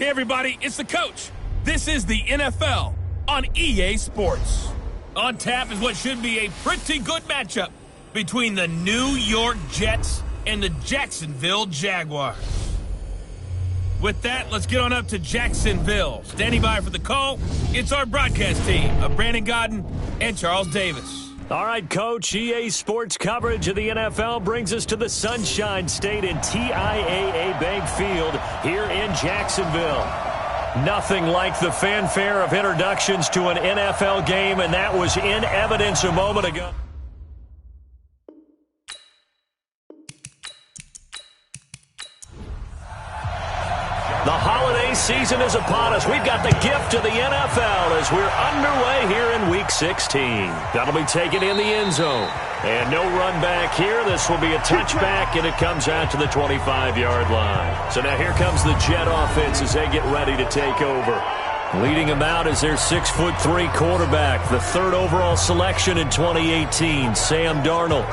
Hey everybody, it's the coach. This is the NFL on EA Sports. On tap is what should be a pretty good matchup between the New York Jets and the Jacksonville Jaguars. With that, let's get on up to Jacksonville. Standing by for the call, it's our broadcast team of Brandon Godden and Charles Davis. All right, Coach, EA Sports coverage of the NFL brings us to the Sunshine State in TIAA Bank Field here in Jacksonville. Nothing like the fanfare of introductions to an NFL game, and that was in evidence a moment ago. The holiday season is upon us. We've got the gift of the NFL as we're underway here in Week 16. That'll be taken in the end zone. And no run back here. This will be a touchback, and it comes out to the 25-yard line. So now here comes the Jet offense as they get ready to take over. Leading them out is their 6'3" quarterback, the third overall selection in 2018, Sam Darnold.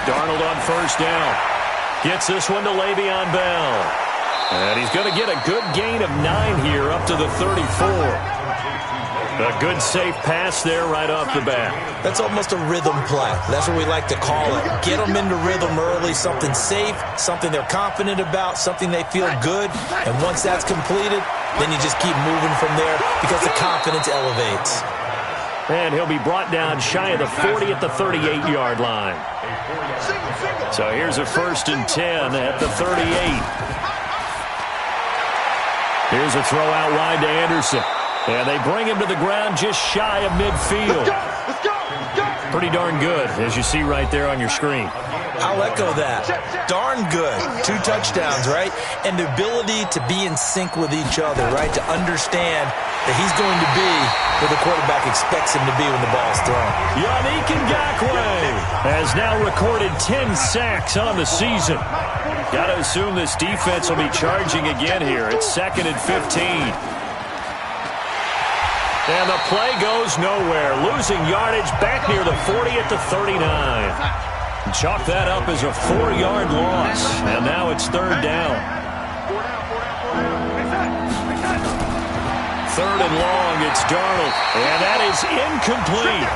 Darnold on first down. Gets this one to Le'Veon Bell. And he's going to get a good gain of 9 here up to the 34. A good safe pass there right off the bat. That's almost a rhythm play. That's what we like to call it. Get them into rhythm early, something safe, something they're confident about, something they feel good. And once that's completed, then you just keep moving from there because the confidence elevates. And he'll be brought down shy of the 40 at the 38-yard line. So here's a 1st and 10 at the 38. Here's a throw out wide to Anderson. And they bring him to the ground just shy of midfield. Let's go. Pretty darn good, as you see right there on your screen. I'll echo that. Darn good. 2 touchdowns, right? And the ability to be in sync with each other, right? To understand that he's going to be where the quarterback expects him to be when the ball's thrown. Yannick Ngakoue has now recorded 10 sacks on the season. Got to assume this defense will be charging again here. It's 2nd and 15. And the play goes nowhere. Losing yardage back near the 40 at the 39. Chalk that up as a 4-yard loss. And now it's 3rd down. 3rd and long, it's Darnold. And that is incomplete.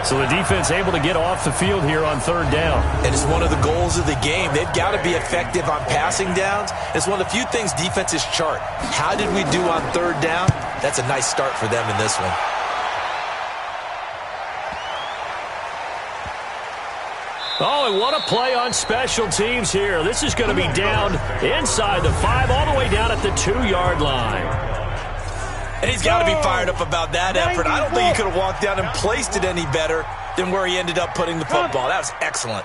So the defense able to get off the field here on 3rd down. And it's one of the goals of the game. They've got to be effective on passing downs. It's one of the few things defenses chart. How did we do on 3rd down? That's a nice start for them in this one. Oh, and what a play on special teams here. This is going to be down inside the 5, all the way down at the 2-yard line. And he's got to be fired up about that effort. I don't think he could have walked down and placed it any better than where he ended up putting the football. That was excellent.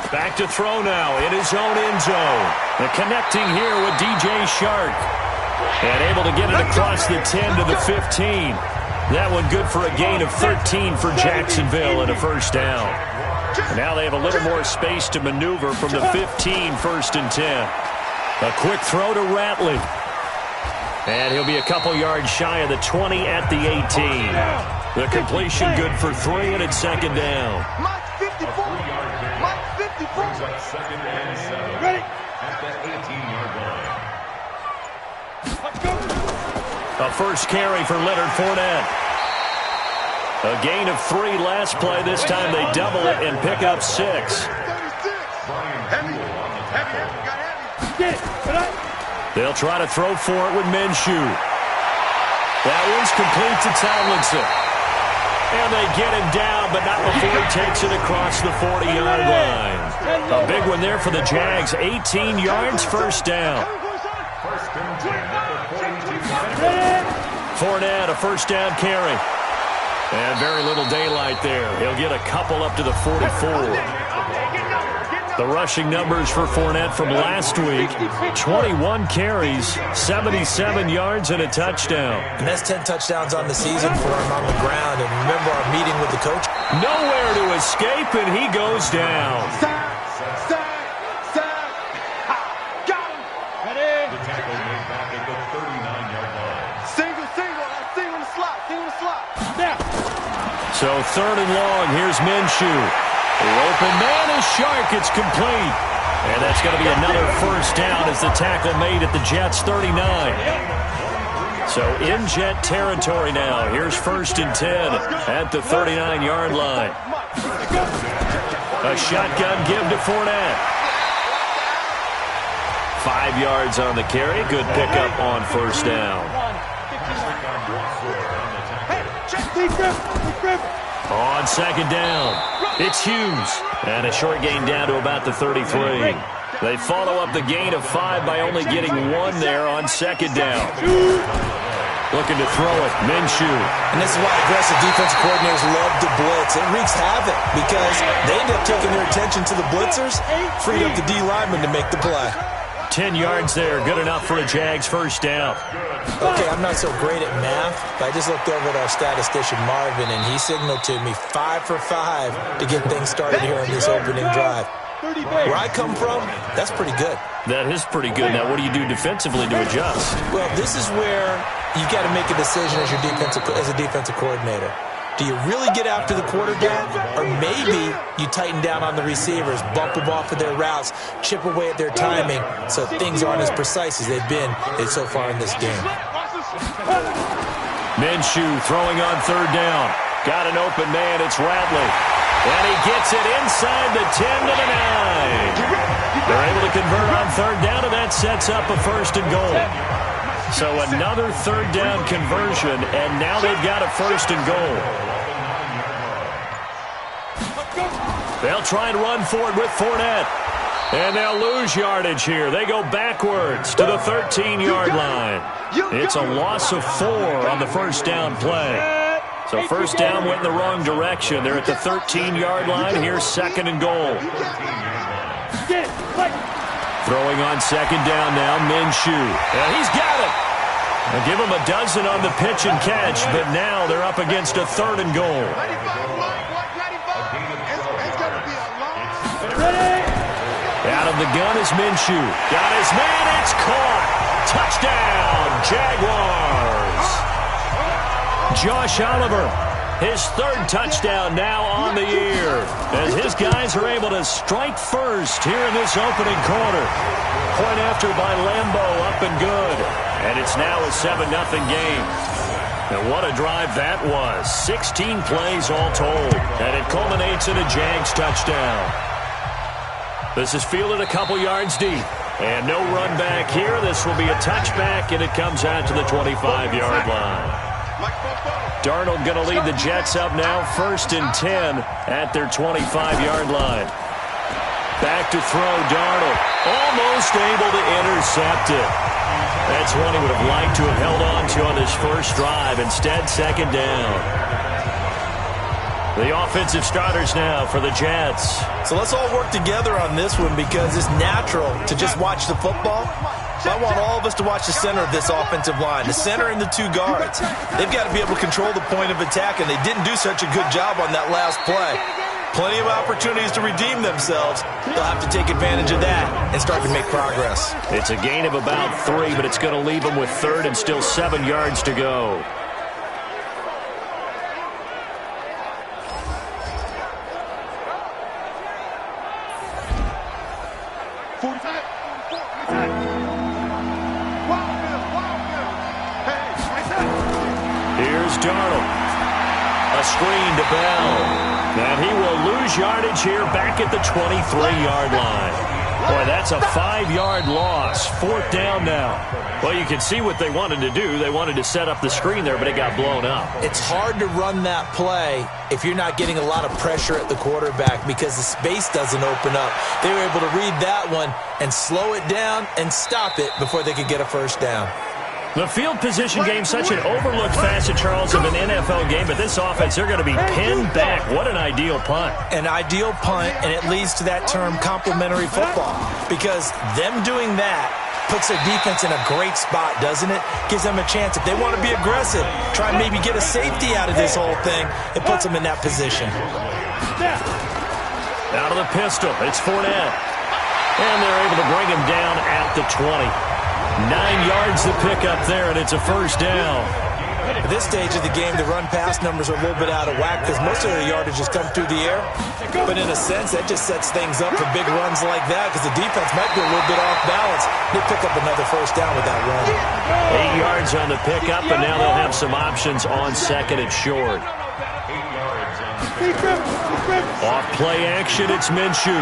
Back to throw now in his own end zone. The connecting here with DJ Shark. And able to get it across the 10 to the 15. That one good for a gain of 13 for Jacksonville and a 1st down. And now they have a little more space to maneuver from the 15, 1st and 10. A quick throw to Ratley. And he'll be a couple yards shy of the 20 at the 18. The completion good for 3, and it's 2nd down. Mike 54. Mike 54. Second and 7. Ready? At the 18-yard line. A first carry for Leonard Fournette. A gain of 3 last play. This time they double it and pick up 6. 36. Heavy. They'll try to throw for it with Minshew. That one's complete to Tomlinson. And they get him down, but not before he takes it across the 40-yard line. A big one there for the Jags. 18 yards, 1st down. Fournette, a 1st down carry. And very little daylight there. He'll get a couple up to the 44. The rushing numbers for Fournette from last week, 21 carries, 77 yards, and a touchdown. And that's 10 touchdowns on the season for him on the ground. And remember our meeting with the coach? Nowhere to escape, and he goes down. Sack. Ha. Got him. The tackle made back at the 39-yard line. Single. Single the slot. So 3rd and long, here's Minshew. The open man is Shark. It's complete. And that's going to be another first down as the tackle made at the Jets' 39. So in Jet territory now. Here's 1st and 10 at the 39-yard line. A shotgun give to Fournette. 5 yards on the carry. Good pickup on first down. On 2nd down, it's Hughes. And a short gain down to about the 33. They follow up the gain of 5 by only getting 1 there on 2nd down. Looking to throw it, Minshew. And this is why aggressive defensive coordinators love to blitz. It wreaks havoc because they end up taking their attention to the blitzers, freed up the D lineman to make the play. 10 yards there, good enough for a Jags first down. Okay, I'm not so great at math, but I just looked over at our statistician Marvin, and he signaled to me 5 for 5 to get things started here on this opening drive. Where I come from, that's pretty good. That is pretty good. Now, what do you do defensively to adjust? Well, this is where you got to make a decision as a defensive coordinator. Do you really get after the quarterback, or maybe you tighten down on the receivers, bump them off of their routes, chip away at their timing so things aren't as precise as they've been so far in this game? Minshew throwing on 3rd down. Got an open man. It's Ratley. And he gets it inside the 10 to the 9. They're able to convert on 3rd down, and that sets up a 1st and goal. So another 3rd down conversion, and now they've got a 1st and goal. They'll try and run for it with Fournette. And they'll lose yardage here. They go backwards to the 13-yard line. It's a loss of 4 on the first down play. So first down went in the wrong direction. They're at the 13-yard line. Here's 2nd and goal. Throwing on 2nd down now, Minshew. And he's got it. They'll give him a dozen on the pitch and catch, but now they're up against a 3rd and goal. Out of the gun is Minshew. Got his man. It's caught. Touchdown, Jaguars. Josh Oliver, his 3rd touchdown now on the year, as his guys are able to strike first here in this opening quarter. Point after by Lambeau, up and good. And it's now a 7-0 game. And what a drive that was. 16 plays all told. And it culminates in a Jags touchdown. This is fielded a couple yards deep. And no run back here. This will be a touchback, and it comes out to the 25-yard line. Darnold going to lead the Jets up now, 1st and 10 at their 25-yard line. Back to throw, Darnold. Almost able to intercept it. That's one he would have liked to have held on to on his first drive. Instead, 2nd down. The offensive starters now for the Jets. So let's all work together on this one because it's natural to just watch the football. I want all of us to watch the center of this offensive line, the center and the 2 guards. They've got to be able to control the point of attack, and they didn't do such a good job on that last play. Plenty of opportunities to redeem themselves. They'll have to take advantage of that and start to make progress. It's a gain of about 3, but it's going to leave them with 3rd and still 7 yards to go. Here's Darnold. A screen to Bell. And he will lose yardage here back at the 23-yard line. Boy, that's a 5-yard loss. 4th down now. Well, you can see what they wanted to do. They wanted to set up the screen there, but it got blown up. It's hard to run that play if you're not getting a lot of pressure at the quarterback because the space doesn't open up. They were able to read that one and slow it down and stop it before they could get a first down. The field position game, such an overlooked facet, Charles, of an NFL game, but this offense, they're going to be pinned back. What an ideal punt. An ideal punt, and it leads to that term complementary football because them doing that puts their defense in a great spot, doesn't it? Gives them a chance. If they want to be aggressive, try and maybe get a safety out of this whole thing, it puts them in that position. Out of the pistol, it's Fournette. And they're able to bring him down at the 20. 9 yards to pick up there, and it's a first down. At this stage of the game, the run-pass numbers are a little bit out of whack because most of their yardage has come through the air. But in a sense, that just sets things up for big runs like that because the defense might be a little bit off balance. They pick up another first down with that run. 8 yards on the pickup, and now they'll have some options on second and short. Off play action, it's Minshew.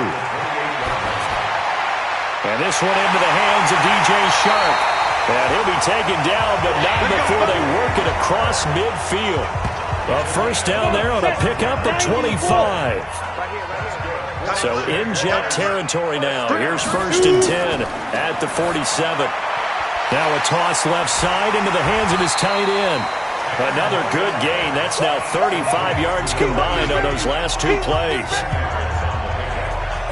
And this one into the hands of DJ Shark. And he'll be taken down, but not before they work it across midfield. A first down there on a pickup of 25. So in Jet territory now. Here's 1st and 10 at the 47. Now a toss left side into the hands of his tight end. Another good gain. That's now 35 yards combined on those last 2 plays.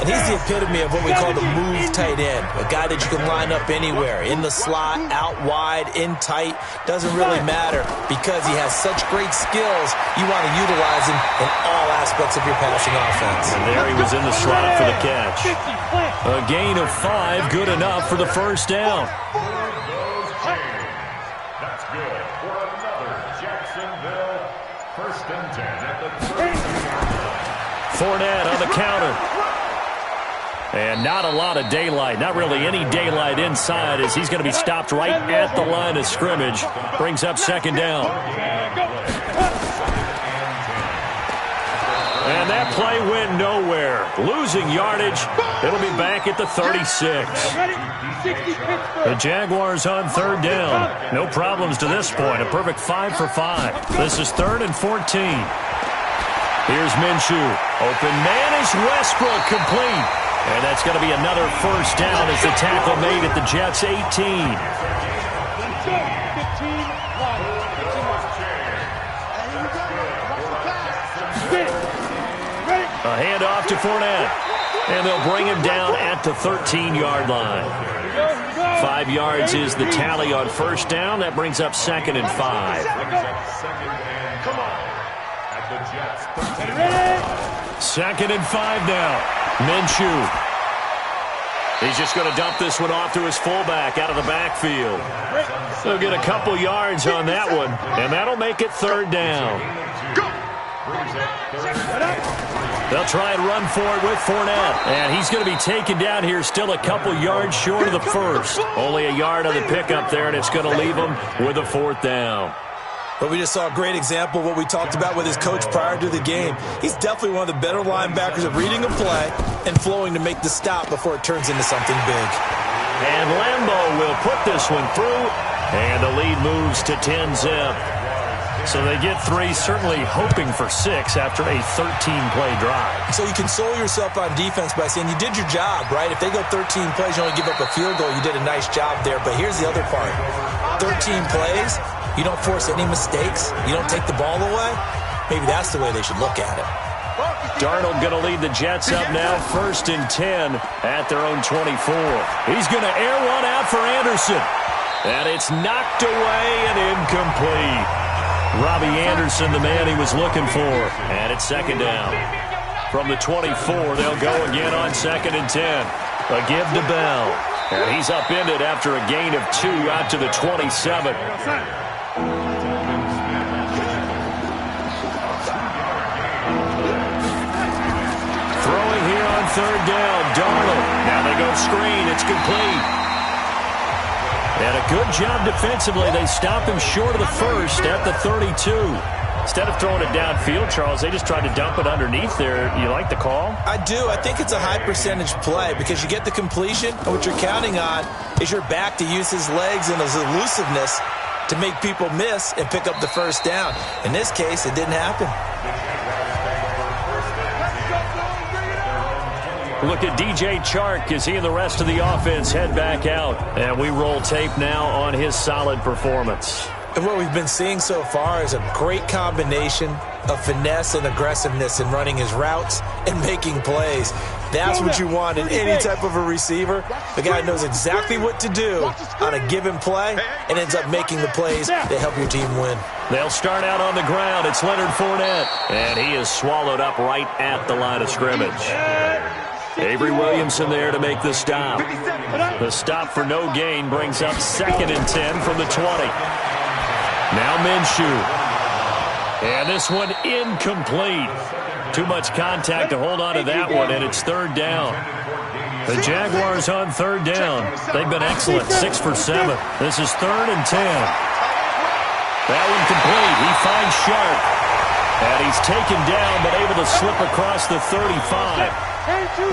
And he's the epitome of what we call the move tight end. A guy that you can line up anywhere. In the slot, out wide, in tight. Doesn't really matter because he has such great skills. You want to utilize him in all aspects of your passing offense. And there he was in the slot for the catch. A gain of 5, good enough for the first down. That's good for another Jacksonville 1st and 10 at the 30. Fournette on the counter. And not a lot of daylight, not really any daylight inside as he's going to be stopped right at the line of scrimmage. Brings up 2nd down. And that play went nowhere. Losing yardage. It'll be back at the 36. The Jaguars on 3rd down. No problems to this point. A perfect 5 for 5. This is 3rd and 14. Here's Minshew. Open man is Westbrook, complete. And that's going to be another first down as the tackle made at the Jets' 18. A handoff to Fournette. And they'll bring him down at the 13-yard line. 5 yards is the tally on first down. That brings up 2nd and 5. Come on. At the Jets' 2nd and 5 now. Minshew. He's just going to dump this one off to his fullback out of the backfield. They'll get a couple yards on that one, and that'll make it 3rd down. They'll try and run for it with Fournette, and he's going to be taken down here still a couple yards short of the first. Only a yard on the pickup there, and it's going to leave him with a 4th down. But we just saw a great example of what we talked about with his coach prior to the game. He's definitely one of the better linebackers of reading a play and flowing to make the stop before it turns into something big. And Lambo will put this one through, and the lead moves to 10-zip. So they get 3, certainly hoping for 6 after a 13-play drive. So you console yourself on defense by saying you did your job, right? If they go 13 plays, you only give up a field goal, you did a nice job there. But here's the other part. 13 plays, you don't force any mistakes, you don't take the ball away. Maybe that's the way they should look at it. Darnold going to lead the Jets up now, 1st and 10 at their own 24. He's going to air one out for Anderson. And it's knocked away and incomplete. Robbie Anderson, the man he was looking for. And it's 2nd down. From the 24, they'll go again on 2nd and 10. A give to Bell. And he's upended after a gain of 2 out to the 27. Throwing here on 3rd down, Darnold. Now they go screen. It's complete. And a good job defensively. They stop him short of the first at the 32. Instead of throwing it downfield, Charles, they just tried to dump it underneath there. You like the call? I do. I think it's a high-percentage play because you get the completion, and what you're counting on is your back to use his legs and his elusiveness to make people miss and pick up the first down. In this case, it didn't happen. Look at DJ Chark as he and the rest of the offense head back out. And we roll tape now on his solid performance. And what we've been seeing so far is a great combination of finesse and aggressiveness in running his routes and making plays. That's what you want in any type of a receiver. The guy knows exactly what to do on a given play and ends up making the plays that help your team win. They'll start out on the ground. It's Leonard Fournette. And he is swallowed up right at the line of scrimmage. Avery Williamson there to make the stop. The stop for no gain brings up 2nd and 10 from the 20. Now Minshew. And this one incomplete. Too much contact to hold on to that one, and it's 3rd down. The Jaguars on 3rd down. They've been excellent, 6 for 7. This is 3rd and 10. That one complete. He finds Sharp. And he's taken down, but able to slip across the 35.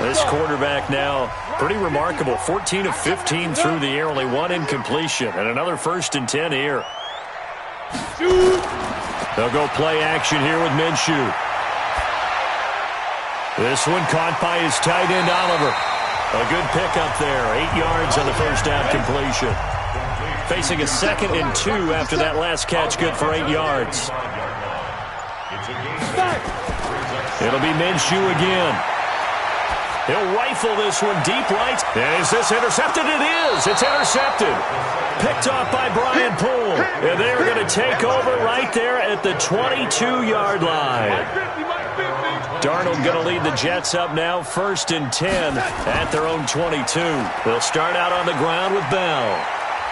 This quarterback now, pretty remarkable. 14 of 15 through the air, only 1 incompletion. And another 1st and 10 here. They'll go play action here with Minshew. This one caught by his tight end, Oliver. A good pickup there. 8 yards on the 1st down completion. Facing a 2nd and 2 after that last catch, good for 8 yards. It'll be Minshew again. He'll rifle this one deep right. And is this intercepted? It is. It's intercepted. Picked off by Brian Poole. And they're going to take over right there at the 22-yard line. Darnold going to lead the Jets up now, 1st and 10 at their own 22. They'll start out on the ground with Bell.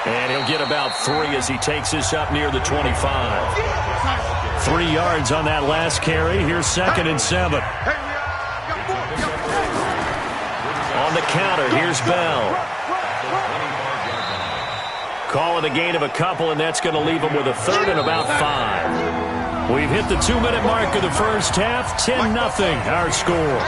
And he'll get about 3 as he takes this up near the 25. 3 yards on that last carry. Here's 2nd and 7. On the counter, here's Bell. Call it a gain of a couple, and that's going to leave him with a 3rd and about 5. We've hit the 2-minute mark of the 1st half. 10-0 our score.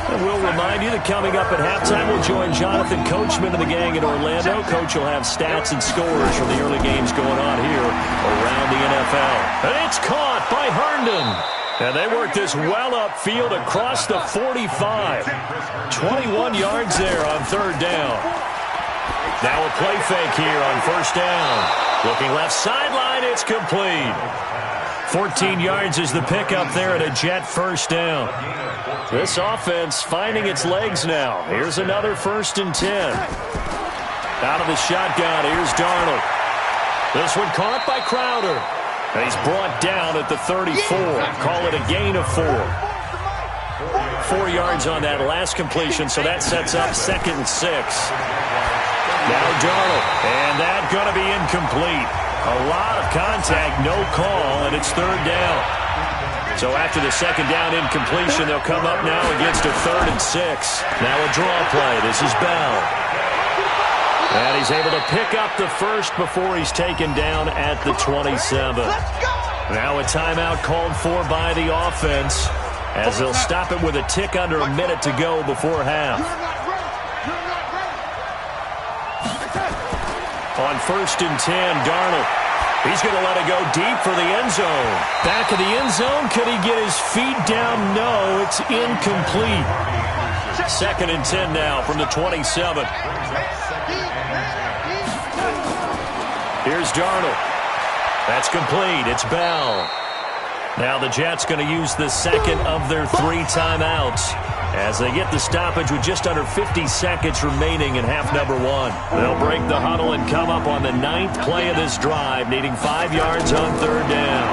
And we'll remind you that coming up at halftime, we'll join Jonathan Coachman and the gang in Orlando. Coach will have stats and scores from the early games going on here around the NFL. And it's caught by Herndon. And they work this well upfield across the 45. 21 yards there on 3rd down. Now a play fake here on 1st down. Looking left sideline, it's complete. 14 yards is the pickup there at a Jet 1st down. This offense finding its legs now. Here's another 1st and 10. Out of the shotgun, here's Darnold. This one caught by Crowder. And he's brought down at the 34. Call it a gain of 4. 4 yards on that last completion, so that sets up 2nd and 6. Now Darnold, and that going to be incomplete. A lot of contact, no call, and it's 3rd down. So after the 2nd down incompletion, they'll come up now against a 3rd and 6. Now a draw play. This is Bell. And he's able to pick up the 1st before he's taken down at the 27. Now a timeout called for by the offense as they'll stop it with a tick under a minute to go before half. On 1st and 10, Darnold. He's going to let it go deep for the end zone. Back of the end zone. Could he get his feet down? No, it's incomplete. 2nd and 10 now from the 27. Here's Darnold. That's complete. It's Bell. Now the Jets going to use the 2nd of their 3 timeouts as they get the stoppage with just under 50 seconds remaining in half number 1. They'll break the huddle and come up on the 9th play of this drive, needing 5 yards on 3rd down.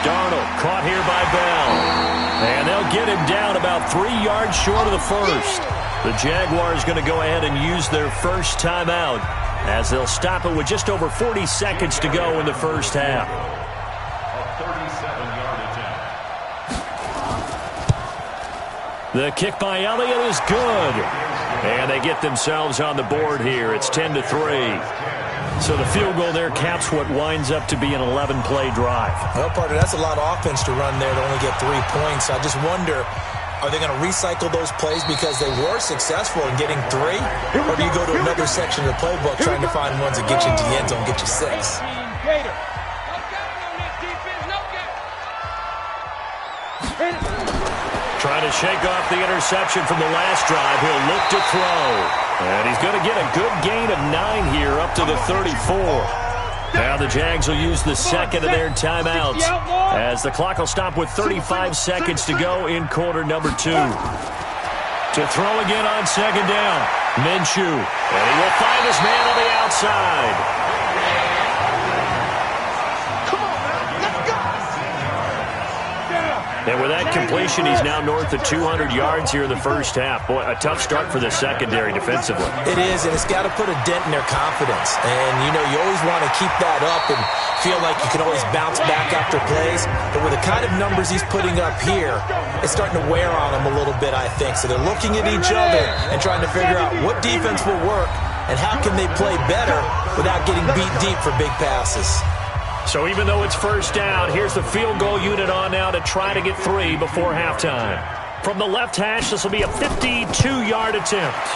Darnold caught here by Bell. And they'll get him down about 3 yards short of the 1st. The Jaguars going to go ahead and use their 1st timeout as they'll stop it with just over 40 seconds to go in the 1st half. The kick by Elliott is good. And they get themselves on the board here. It's 10-3. So the field goal there caps what winds up to be an 11-play drive. Well, partner, that's a lot of offense to run there to only get 3 points. I just wonder, are they going to recycle those plays because they were successful in getting 3? Or do you go to another section of the playbook trying to find ones that get you into the end zone, get you 6? Trying to shake off the interception from the last drive. He'll look to throw. And he's going to get a good gain of 9 here up to the 34. Now the Jags will use the 2nd of their timeouts as the clock will stop with 35 seconds to go in quarter number 2. To throw again on 2nd down. Minshew. And he will find his man on the outside. And with that completion, he's now north of 200 yards here in the first half. Boy, a tough start for the secondary defensively. It is, and it's got to put a dent in their confidence. And, you know, you always want to keep that up and feel like you can always bounce back after plays. But with the kind of numbers he's putting up here, it's starting to wear on them a little bit, I think. So they're looking at each other and trying to figure out what defense will work and how can they play better without getting beat deep for big passes. So even though it's first down, here's the field goal unit on now to try to get 3 before halftime. From the left hash, this will be a 52-yard attempt.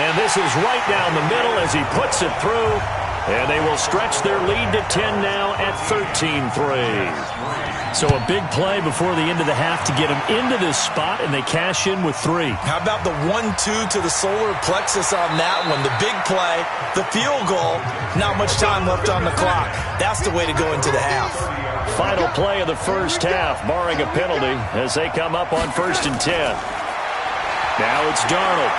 And this is right down the middle as he puts it through. And they will stretch their lead to 10 now at 13-3. So a big play before the end of the half to get them into this spot, and they cash in with 3. How about the 1-2 to the solar plexus on that one? The big play, the field goal, not much time left on the clock. That's the way to go into the half. Final play of the first half, barring a penalty, as they come up on 1st and 10. Now it's Darnold.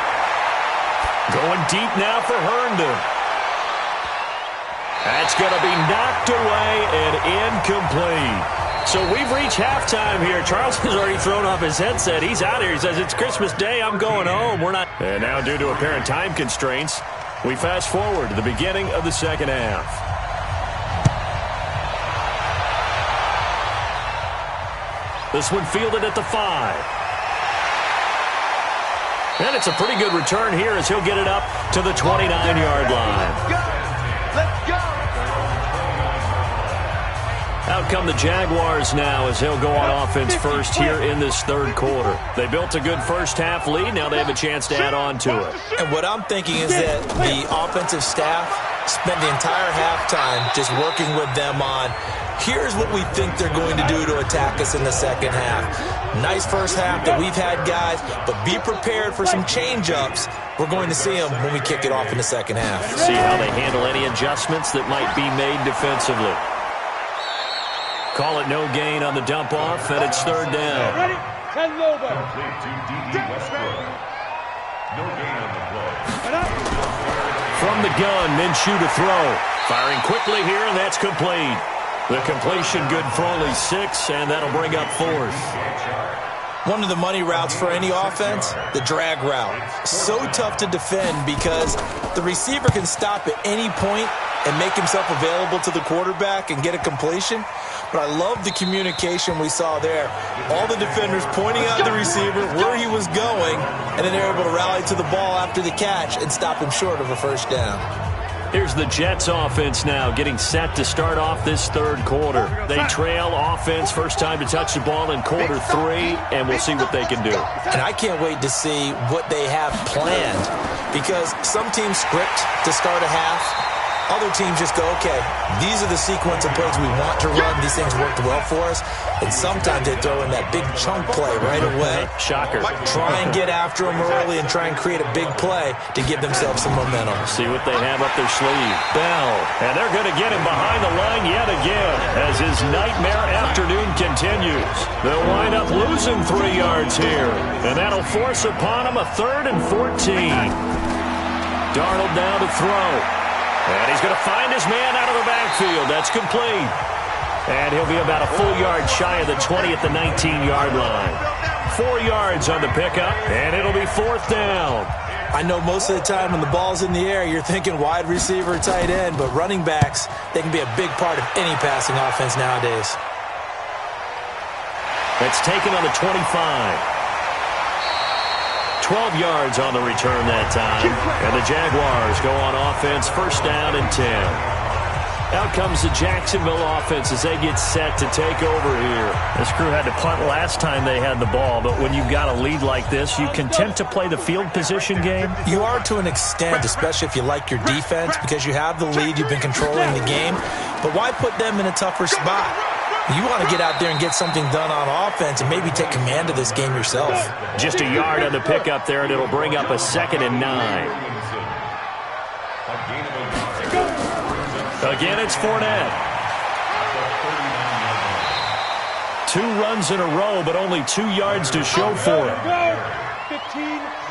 Going deep now for Herndon. That's going to be knocked away and incomplete. So we've reached halftime here. Charles has already thrown off his headset. He's out here. He says, it's Christmas Day. I'm going home. We're not. And now, due to apparent time constraints, we fast forward to the beginning of the second half. This one fielded at the 5. And it's a pretty good return here as he'll get it up to the 29-yard line. Let's go! Out come the Jaguars now as he'll go on offense first here in this third quarter. They built a good first half lead. Now they have a chance to add on to it. And what I'm thinking is that the offensive staff spent the entire halftime just working with them on, here's what we think they're going to do to attack us in the second half. Nice first half that we've had, guys, but be prepared for some change-ups. We're going to see them when we kick it off in the second half. See how they handle any adjustments that might be made defensively. Call it no gain on the dump off, and it's third down. Complete to D.D. Westbrook. No gain on the play. From the gun, Minshew to throw. Firing quickly here, and that's complete. The completion good for only 6, and that'll bring up 4th. One of the money routes for any offense, the drag route. So tough to defend because the receiver can stop at any point and make himself available to the quarterback and get a completion. But I love the communication we saw there. All the defenders pointing out the receiver, where he was going, and then they're able to rally to the ball after the catch and stop him short of a first down. Here's the Jets offense now getting set to start off this third quarter. They trail offense, first time to touch the ball in quarter 3, and we'll see what they can do. And I can't wait to see what they have planned because some teams script to start a half. Other teams just go, okay, these are the sequence of plays we want to run. These things worked well for us. And sometimes they throw in that big chunk play right away. Shocker. Try and get after them early and try and create a big play to give themselves some momentum. See what they have up their sleeve. Bell. And they're going to get him behind the line yet again as his nightmare afternoon continues. They'll wind up losing 3 yards here. And that'll force upon him a 3rd and 14. Darnold down to throw. And he's going to find his man out of the backfield. That's complete. And he'll be about a full yard shy of the 20 at the 19-yard line. 4 yards on the pickup, and it'll be 4th down. I know most of the time when the ball's in the air, you're thinking wide receiver, tight end, but running backs, they can be a big part of any passing offense nowadays. It's taken on the 25. 12 yards on the return that time. And the Jaguars go on offense, first down and 10. Out comes the Jacksonville offense as they get set to take over here. This crew had to punt last time they had the ball, but when you've got a lead like this, you content to play the field position game? You are to an extent, especially if you like your defense, because you have the lead, you've been controlling the game. But why put them in a tougher spot? You want to get out there and get something done on offense and maybe take command of this game yourself. Just a yard on the pickup there, and it'll bring up a 2nd and 9. Again, it's Fournette. 2 runs in a row, but only 2 yards to show for it. 15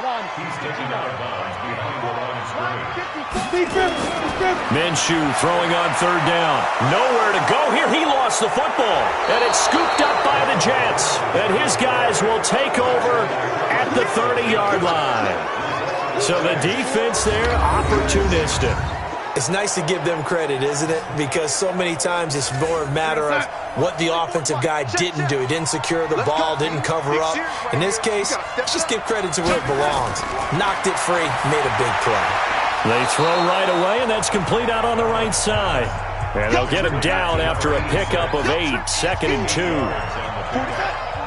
run. He's taking out of bounds behind the line of scrimmage. Minshew throwing on third down. Nowhere to go here. He lost the football. And it's scooped up by the Jets. And his guys will take over at the 30-yard line. So the defense there, opportunistic. It's nice to give them credit, isn't it? Because so many times it's more a matter of what the offensive guy didn't do. He didn't secure the ball, didn't cover up. In this case, let's just give credit to where it belongs. Knocked it free, made a big play. They throw right away, and that's complete out on the right side. And they'll get him down after a pickup of 8, 2nd and 2.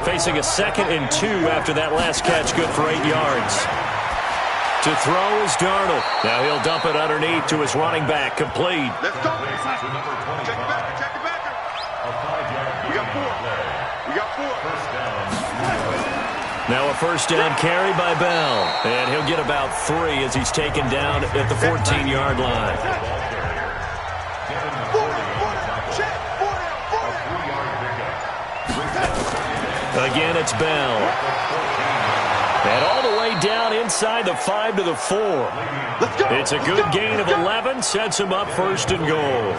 Facing a 2nd and 2 after that last catch, good for 8 yards. To throw is Darnold. Now he'll dump it underneath to his running back. Complete. Let's go. Check it back. Check it back. We got 4. We got 4. First down. Now a first down carry by Bell. And he'll get about 3 as he's taken down at the 14-yard line. Again, it's Bell. And all the way down inside the 5 to the 4. It's a good gain of 11. Sets him up 1st and goal.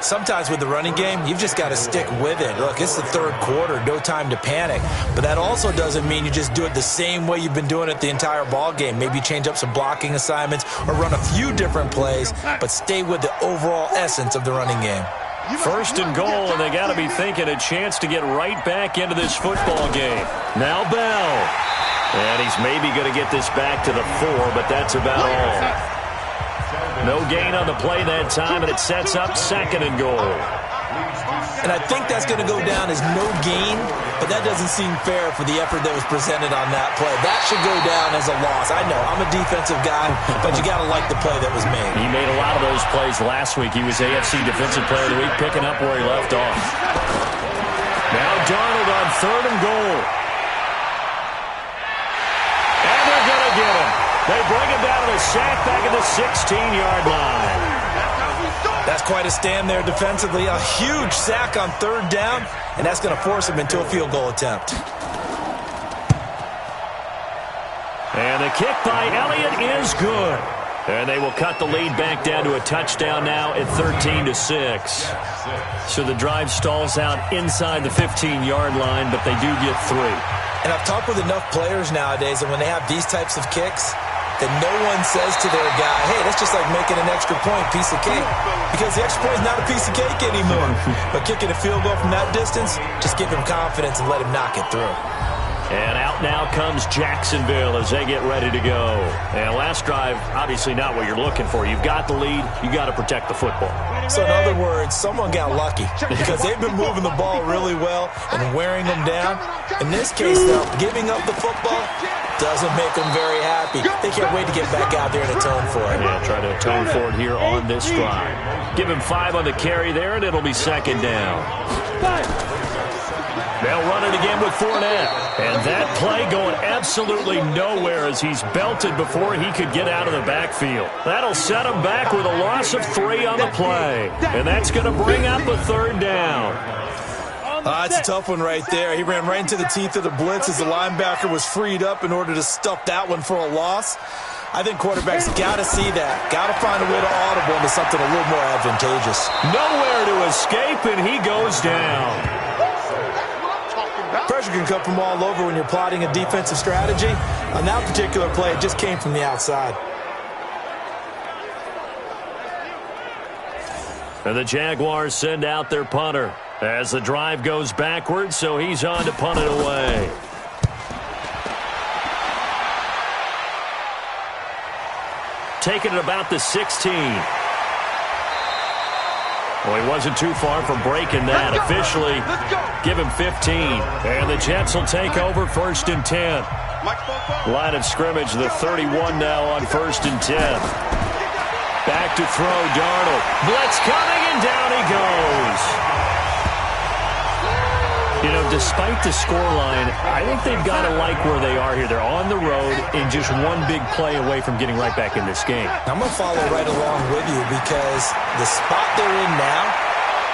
Sometimes with the running game, you've just got to stick with it. Look, it's the 3rd quarter, no time to panic. But that also doesn't mean you just do it the same way you've been doing it the entire ball game. Maybe change up some blocking assignments or run a few different plays, but stay with the overall essence of the running game. 1st and goal, and they got to be thinking a chance to get right back into this football game. Now Bell. And he's maybe going to get this back to the 4, but that's about all. No gain on the play that time, and it sets up 2nd and goal. And I think that's going to go down as no gain, but that doesn't seem fair for the effort that was presented on that play. That should go down as a loss. I know, I'm a defensive guy, but you got to like the play that was made. He made a lot of those plays last week. He was AFC Defensive Player of the Week, picking up where he left off. Now Darnold on 3rd and goal. Get him. They bring him down to the sack back at the 16-yard line. That's quite a stand there defensively. A huge sack on 3rd down, and that's going to force him into a field goal attempt. And the kick by Elliott is good. And they will cut the lead back down to a touchdown now at 13-6. So the drive stalls out inside the 15-yard line, but they do get 3. And I've talked with enough players nowadays, and when they have these types of kicks, that no one says to their guy, hey, that's just like making an extra point, piece of cake. Because the extra point is not a piece of cake anymore. But kicking a field goal from that distance, just give him confidence and let him knock it through. And out now comes Jacksonville as they get ready to go. And last drive, obviously not what you're looking for. You've got the lead. You got to protect the football. So in other words, someone got lucky because they've been moving the ball really well and wearing them down. In this case, though, giving up the football doesn't make them very happy. They can't wait to get back out there and atone for it. Yeah, try to atone for it here on this drive. Give him 5 on the carry there, and it'll be 2nd down. They'll run it again with Fournette. And that play going absolutely nowhere as he's belted before he could get out of the backfield. That'll set him back with a loss of 3 on the play. And that's going to bring up a 3rd down. It's a tough one right there. He ran right into the teeth of the blitz as the linebacker was freed up in order to stuff that one for a loss. I think quarterbacks got to see that. Got to find a way to audible into something a little more advantageous. Nowhere to escape, and he goes down. Pressure can come from all over when you're plotting a defensive strategy. On that particular play, it just came from the outside. And the Jaguars send out their punter as the drive goes backwards, so he's on to punt it away. Taking it about the 16. Well, he wasn't too far from breaking that. Officially, give him 15. And the Jets will take over 1st and 10. Line of scrimmage, the 31 now on 1st and 10. Back to throw, Darnold. Blitz coming, and down he goes. You know, despite the scoreline, I think they've got to like where they are here. They're on the road and just one big play away from getting right back in this game. I'm going to follow right along with you because the spot they're in now,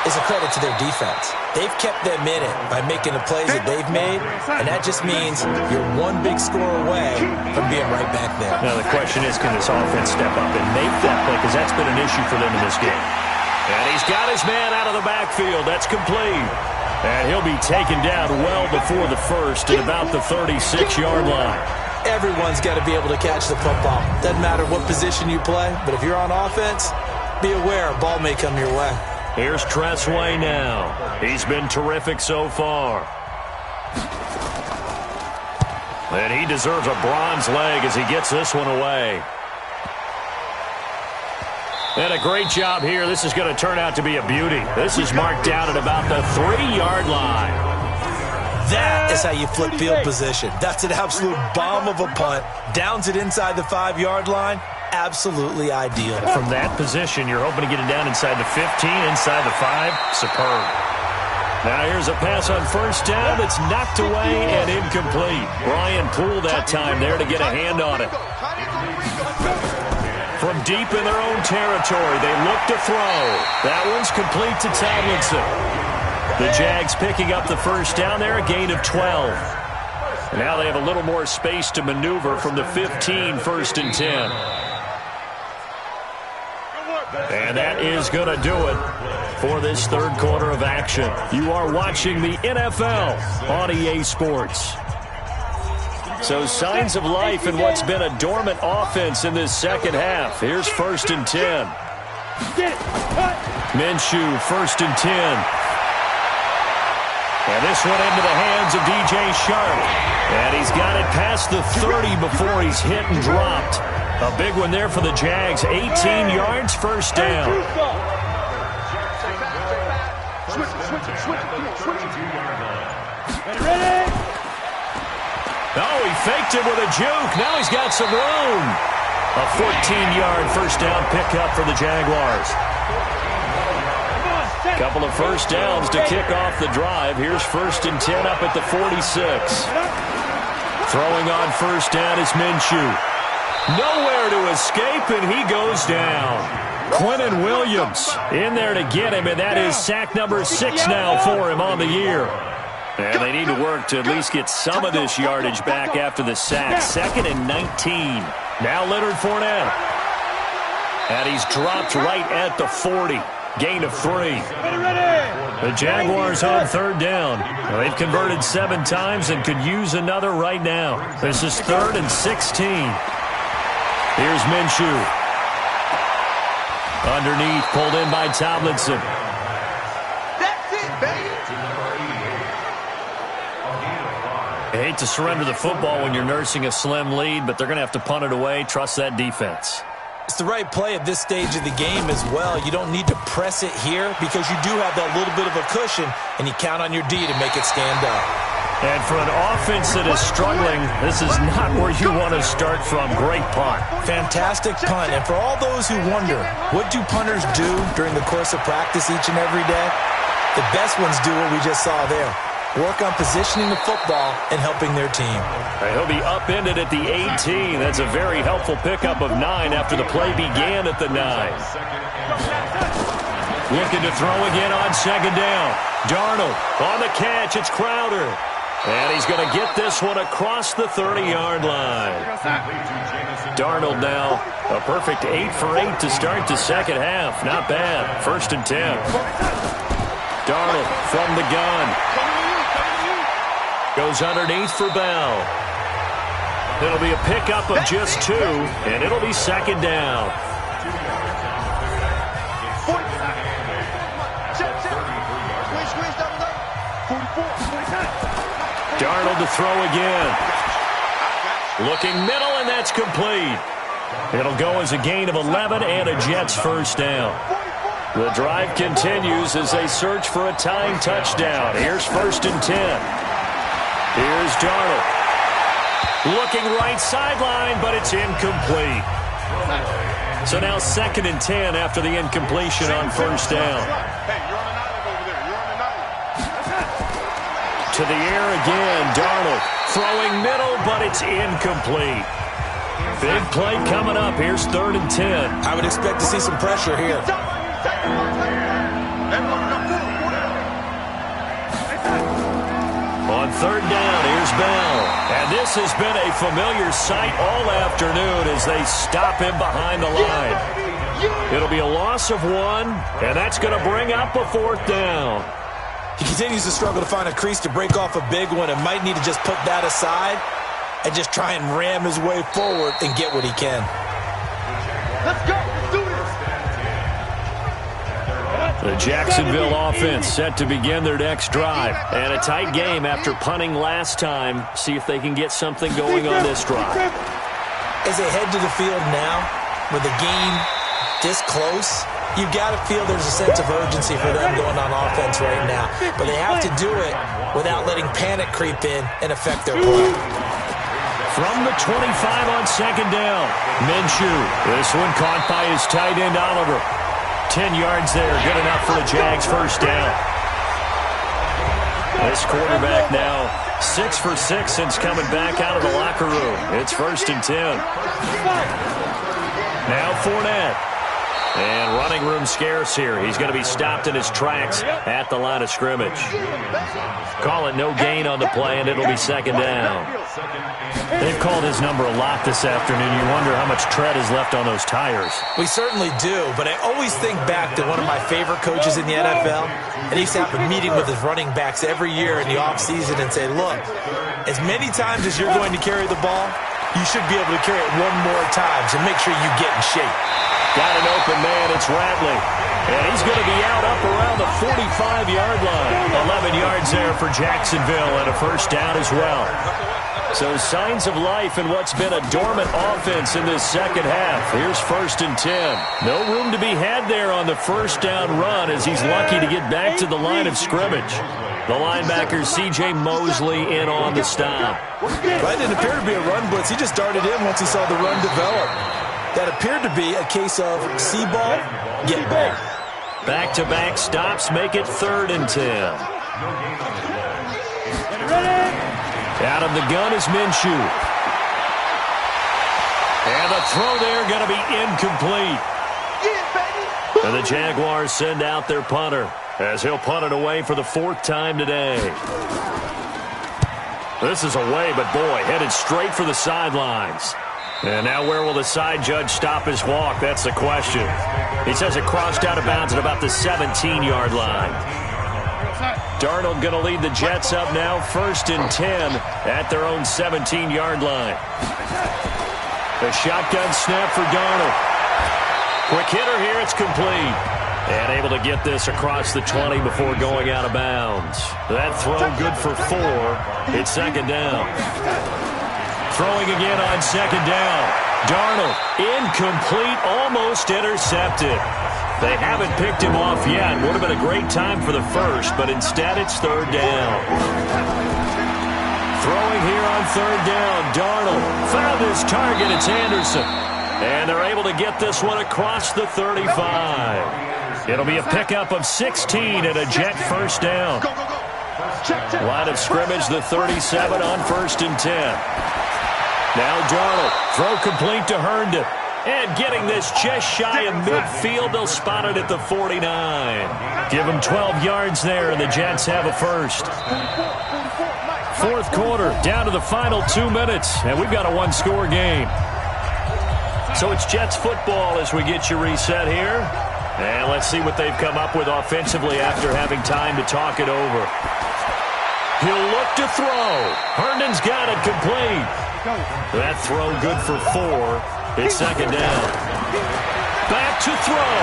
is a credit to their defense. They've kept them in it by making the plays that they've made, and that just means you're one big score away from being right back there. Now the question is, can this offense step up and make that play, because that's been an issue for them in this game. And he's got his man out of the backfield. That's complete. And he'll be taken down well before the first at about the 36-yard line. Everyone's got to be able to catch the football. Doesn't matter what position you play, but if you're on offense, be aware a ball may come your way. Here's Tressway now. He's been terrific so far. And he deserves a bronze leg as he gets this one away. And a great job here. This is going to turn out to be a beauty. This is marked down at about the 3-yard line. That is how you flip field position. That's an absolute bomb of a punt. Downs it inside the 5-yard line. Absolutely ideal. From that position, you're hoping to get it down inside the 15, inside the 5. Superb. Now here's a pass on first down that's knocked away and incomplete. Brian Poole that time there to get a hand on it. From deep in their own territory, they look to throw. That one's complete to Tomlinson. The Jags picking up the first down there, a gain of 12. And now they have a little more space to maneuver from the 15, 1st and 10. And that is going to do it for this third quarter of action. You are watching the NFL on EA Sports. So signs of life in what's been a dormant offense in this second half. Here's 1st and 10. Minshew, 1st and 10. And this one into the hands of DJ Shark. And he's got it past the 30 before he's hit and dropped. A big one there for the Jags. 18 yards, first down. Oh, he faked it with a juke. Now he's got some room. A 14-yard first down pickup for the Jaguars. Couple of first downs to kick off the drive. Here's 1st and 10 up at the 46. Throwing on first down is Minshew. Nowhere to escape, and he goes down. Quinnen Williams in there to get him, and that is sack number 6 now for him on the year. And they need to work to at least get some of this yardage back after the sack. 2nd and 19. Now Leonard Fournette. And he's dropped right at the 40. Gain of 3. The Jaguars on third down. They've converted 7 times and could use another right now. This is 3rd and 16. Here's Minshew. Underneath, pulled in by Tomlinson. That's it, baby. I hate to surrender the football when you're nursing a slim lead, but they're going to have to punt it away. Trust that defense. It's the right play at this stage of the game as well. You don't need to press it here because you do have that little bit of a cushion, and you count on your D to make it stand up. And for an offense that is struggling, this is not where you want to start from. Great punt. Fantastic punt. And for all those who wonder, what do punters do during the course of practice each and every day? The best ones do what we just saw there. Work on positioning the football and helping their team. He'll be upended at the 18. That's a very helpful pickup of 9 after the play began at the 9. Looking to throw again on 2nd down. Darnold on the catch. It's Crowder. And he's going to get this one across the 30-yard line. Darnold now a perfect 8 for 8 to start the second half. Not bad. 1st and 10. Darnold from the gun. Goes underneath for Bell. It'll be a pickup of just 2, and it'll be 2nd down. Darnold to throw again. Looking middle, and that's complete. It'll go as a gain of 11 and a Jets first down. The drive continues as they search for a tying touchdown. Here's 1st and 10. Here's Darnold. Looking right sideline, but it's incomplete. So now 2nd and 10 after the incompletion on first down. To the air again, Darnold. Throwing middle, but it's incomplete. Big play coming up. Here's 3rd and 10. I would expect to see some pressure here. On third down, here's Bell. And this has been a familiar sight all afternoon as they stop him behind the line. It'll be a loss of 1, and that's going to bring up a 4th down. He continues to struggle to find a crease to break off a big one and might need to just put that aside and just try and ram his way forward and get what he can. Let's go. Let's do this. The Jacksonville offense set to begin their next drive. And a tight game after punting last time. See if they can get something going on this drive. As they head to the field now, with the game this close, you've got to feel there's a sense of urgency for them going on offense right now. But they have to do it without letting panic creep in and affect their play. From the 25 on second down, Minshew. This one caught by his tight end, Oliver. 10 yards there, good enough for the Jags' first down. This quarterback now 6 for 6 since coming back out of the locker room. It's 1st and 10. Now Fournette. And running room scarce here. He's going to be stopped in his tracks at the line of scrimmage. Call it no gain on the play, and it'll be 2nd down. They've called his number a lot this afternoon. You wonder how much tread is left on those tires. We certainly do, but I always think back to one of my favorite coaches in the NFL, and he used to have a meeting with his running backs every year in the offseason and say, look, as many times as you're going to carry the ball, you should be able to carry it one more time, so make sure you get in shape. Got an open man, it's Ratley. And he's going to be out up around the 45-yard line. 11 yards there for Jacksonville and a 1st down as well. So signs of life in what's been a dormant offense in this second half. Here's 1st and 10. No room to be had there on the 1st down run as he's lucky to get back to the line of scrimmage. The linebacker, C.J. Mosley, in on the stop. That didn't appear to be a run blitz. He just darted in once he saw the run develop. That appeared to be a case of see ball, get ball. Back-to-back stops make it 3rd and 10. Out of the gun is Minshew. And the throw there going to be incomplete. And the Jaguars send out their punter as he'll punt it away for the 4th time today. This is away, but boy, headed straight for the sidelines. And now where will the side judge stop his walk? That's the question. He says it crossed out of bounds at about the 17-yard line. Darnold going to lead the Jets up now, 1st and 10 at their own 17-yard line. The shotgun snap for Darnold. Quick hitter here, it's complete. And able to get this across the 20 before going out of bounds. That throw good for 4. It's 2nd down. Throwing again on 2nd down. Darnold, incomplete, almost intercepted. They haven't picked him off yet. Would have been a great time for the 1st, but instead it's 3rd down. Throwing here on 3rd down. Darnold found his target. It's Anderson. And they're able to get this one across the 35. It'll be a pickup of 16 and a Jet 1st down. Line of scrimmage, the 37 on 1st and 10. Now Darnold, throw complete to Herndon. And getting this just shy of midfield, they'll spot it at the 49. Give them 12 yards there, and the Jets have a 1st. 4th quarter, down to the final 2 minutes, and we've got a 1-score game. So it's Jets football as we get you reset here. And let's see what they've come up with offensively after having time to talk it over. He'll look to throw. Herndon's got it complete. That throw good for 4. It's 2nd down. Back to throw.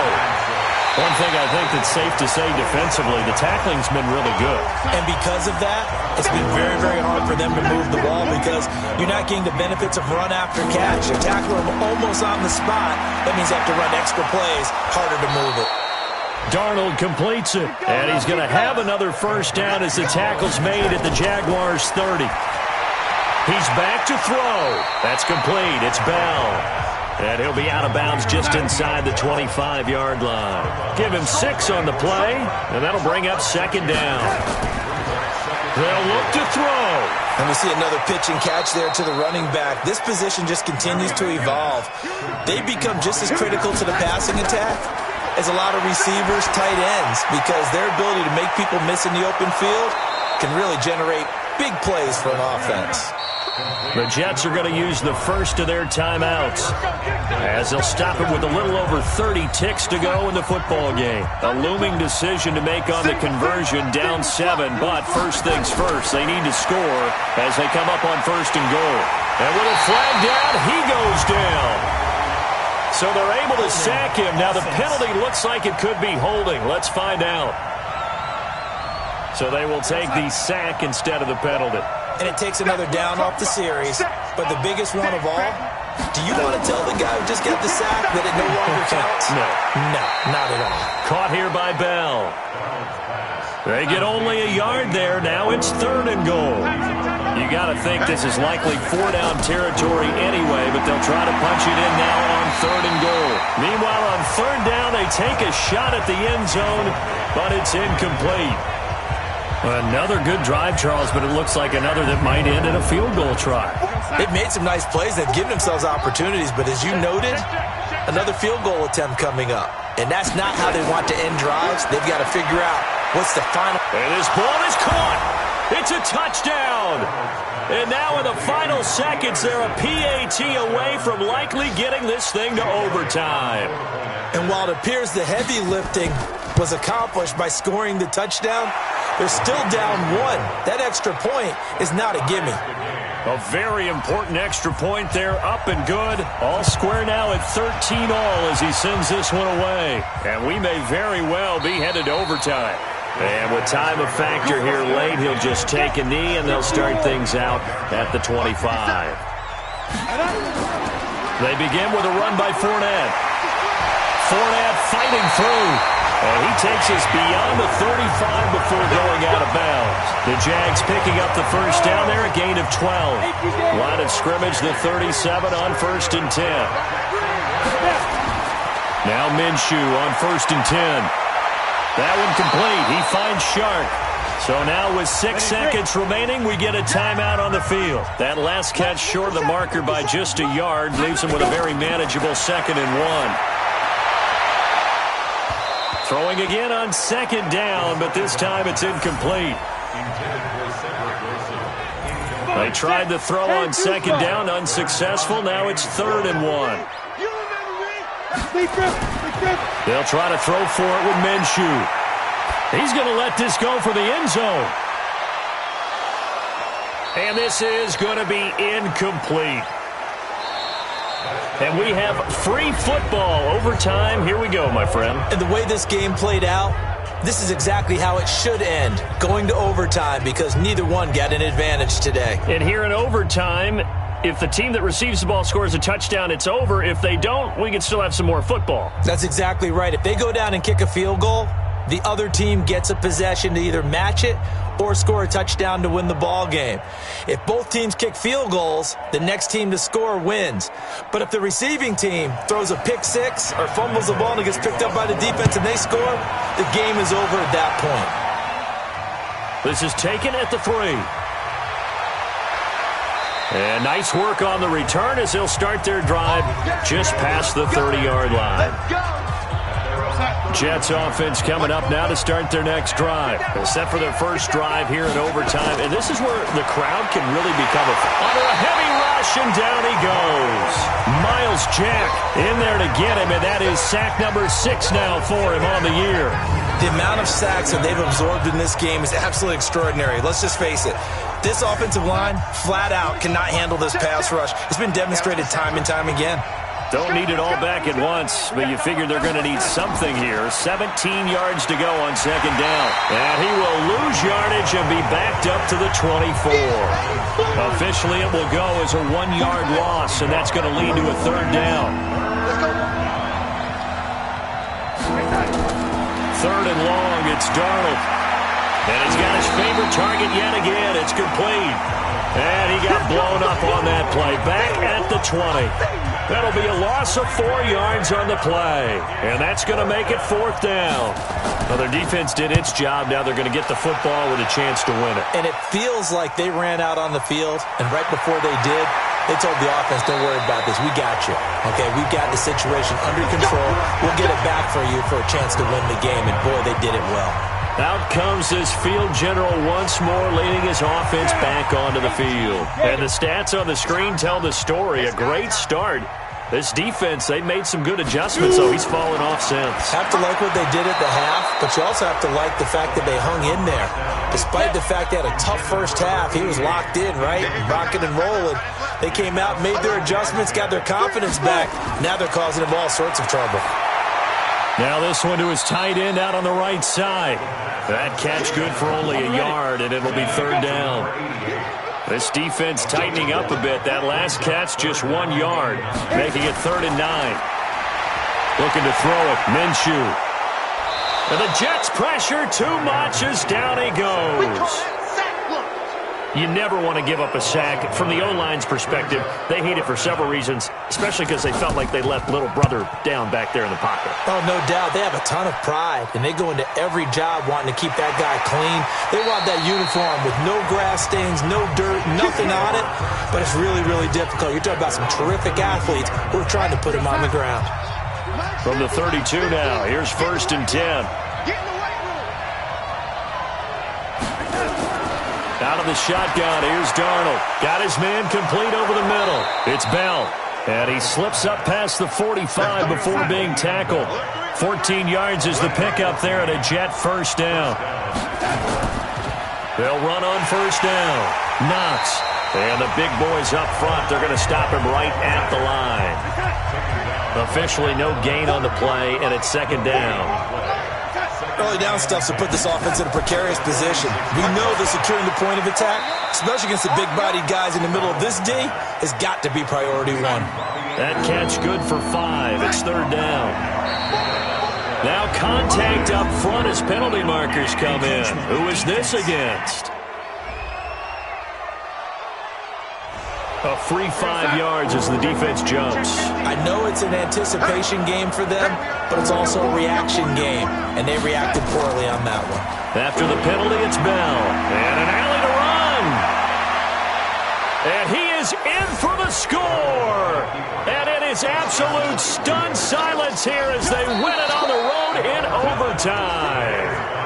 One thing I think that's safe to say defensively, the tackling's been really good. And because of that, it's been very, very hard for them to move the ball because you're not getting the benefits of run after catch. You're tackling them almost on the spot. That means you have to run extra plays, harder to move it. Darnold completes it, and he's going to have another 1st down as the tackle's made at the Jaguars' 30. He's back to throw. That's complete. It's Bell. And he'll be out of bounds just inside the 25-yard line. Give him 6 on the play, and that'll bring up 2nd down. They'll look to throw. And we see another pitch and catch there to the running back. This position just continues to evolve. They become just as critical to the passing attack as a lot of receivers, tight ends, because their ability to make people miss in the open field can really generate Big plays for an offense. The Jets are going to use the first of their timeouts, as they'll stop it with a little over 30 ticks to go in the football game. A looming decision to make on the conversion, down 7, but first things first, they need to score as they come up on first and goal. And with a flag down, he goes down. So they're able to sack him. Now the penalty looks like it could be holding. Let's find out. So they will take the sack instead of the penalty. And it takes another down off the series. But the biggest one of all, do you want to tell the guy who just got the sack that it no longer counts? No. No, not at all. Caught here by Bell. They get only a yard there. Now it's 3rd and goal. You got to think this is likely 4-down territory anyway, but they'll try to punch it in now on 3rd and goal. Meanwhile, on 3rd down, they take a shot at the end zone, but it's incomplete. Another good drive, Charles, but it looks like another that might end in a field goal try. They've made some nice plays. They've given themselves opportunities, but as you noted, another field goal attempt coming up. And that's not how they want to end drives. They've got to figure out what's the final. And this ball is caught. It's a touchdown. And now in the final seconds, they're a PAT away from likely getting this thing to overtime. And while it appears the heavy lifting was accomplished by scoring the touchdown, they're still down 1. That extra point is not a gimme. A very important extra point there, up and good. All square now at 13 all as he sends this one away. And we may very well be headed to overtime. And with time a factor here late, he'll just take a knee and they'll start things out at the 25. They begin with a run by Fournette. Fournette fighting through. And he takes us beyond the 35 before going out of bounds. The Jags picking up the first down there, a gain of 12. Line of scrimmage, the 37 on 1st and 10. Now Minshew on 1st and 10. That one complete. He finds Shark. So now with 6 seconds remaining, we get a timeout on the field. That last catch short of the marker by just a yard leaves him with a very manageable 2nd and 1. Throwing again on 2nd down, but this time it's incomplete. They tried to throw on 2nd down, unsuccessful. Now it's 3rd and 1. They'll try to throw for it with Minshew. He's going to let this go for the end zone. And this is going to be incomplete. And we have free football overtime. Here we go, my friend. And the way this game played out, this is exactly how it should end, going to overtime, because neither one got an advantage today. And here in overtime, if the team that receives the ball scores a touchdown, it's over. If they don't, we can still have some more football. That's exactly right. If they go down and kick a field goal, the other team gets a possession to either match it or score a touchdown to win the ball game. If both teams kick field goals, the next team to score wins. But if the receiving team throws a pick six or fumbles the ball and it gets picked up by the defense and they score, the game is over at that point. This is taken at the 3. And nice work on the return as they'll start their drive just past the 30-yard line. Jets offense coming up now to start their next drive. They'll set for their first drive here in overtime. And this is where the crowd can really become under a heavy rush, and down he goes. Miles Jack in there to get him, and that is sack number 6 now for him on the year. The amount of sacks that they've absorbed in this game is absolutely extraordinary. Let's just face it. This offensive line, flat out, cannot handle this pass rush. It's been demonstrated time and time again. Don't need it all back at once, but you figure they're going to need something here. 17 yards to go on 2nd down. And he will lose yardage and be backed up to the 24. Officially, it will go as a 1-yard loss, and that's going to lead to a 3rd down. 3rd and long, it's Darnold. And he's got his favorite target yet again. It's complete. And he got blown up on that play. Back at the 20. That'll be a loss of 4 yards on the play. And that's going to make it 4th down. Well, their defense did its job. Now they're going to get the football with a chance to win it. And it feels like they ran out on the field, and right before they did, They told the offense, don't worry about this. We got you. Okay, we've got the situation under control. We'll get it back for you for a chance to win the game. And, boy, they did it well. Out comes this field general once more, leading his offense back onto the field. And the stats on the screen tell the story. A great start. This defense, they made some good adjustments, so he's fallen off since. Have to like what they did at the half, but you also have to like the fact that they hung in there. Despite the fact they had a tough first half, he was locked in, right? Rocking and rolling. They came out, made their adjustments, got their confidence back. Now they're causing him all sorts of trouble. Now this one to his tight end out on the right side. That catch good for only a yard, and it'll be third down. This defense tightening up a bit. That last catch just 1 yard, making it 3rd and 9. Looking to throw it, Minshew. And the Jets pressure too much as down he goes. You never want to give up a sack. From the O-line's perspective, they hate it for several reasons, especially because they felt like they left little brother down back there in the pocket. Oh, no doubt. They have a ton of pride, and they go into every job wanting to keep that guy clean. They want that uniform with no grass stains, no dirt, nothing on it, but it's really, really difficult. You're talking about some terrific athletes who are trying to put him on the ground. From the 32 now, here's 1st and 10. Out of the shotgun, here's Darnold. Got his man complete over the middle. It's Bell. And he slips up past the 45 before being tackled. 14 yards is the pickup there at a Jet first down. They'll run on first down. Knox. And the big boys up front, they're going to stop him right at the line. Officially no gain on the play, and it's 2nd down. Early down stuffs will put this offense in a precarious position. We know that securing the point of attack, especially against the big-bodied guys in the middle of this D, has got to be priority 1. That catch good for 5. It's 3rd down. Now contact up front as penalty markers come in. Who is this against? A free 5 yards as the defense jumps. I know it's an anticipation game for them, but it's also a reaction game, and they reacted poorly on that one. After the penalty, it's Bell. And an alley to run. And he is in for the score. And it is absolute stunned silence here as they win it on the road in overtime.